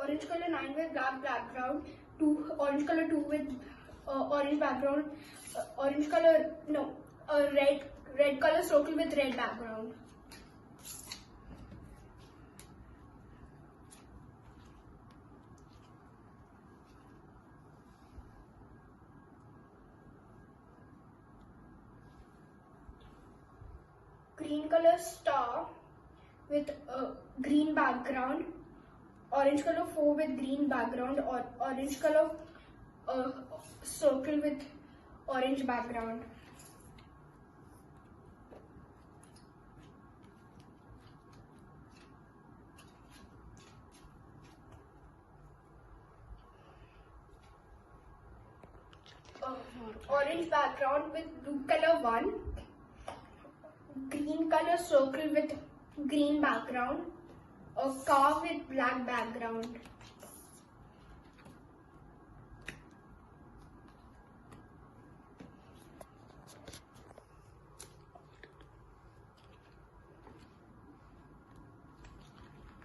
orange color 9 with black background, orange color 2 with orange background, red color circle with red background. Green color star with green background, orange color 4 with green background, or orange color circle with orange background. Orange background with blue color 1, green color circle with green background, a car with black background.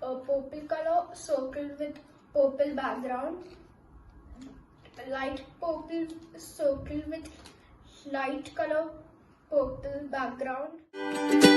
A purple color circle with purple background, a light purple circle with light color purple background.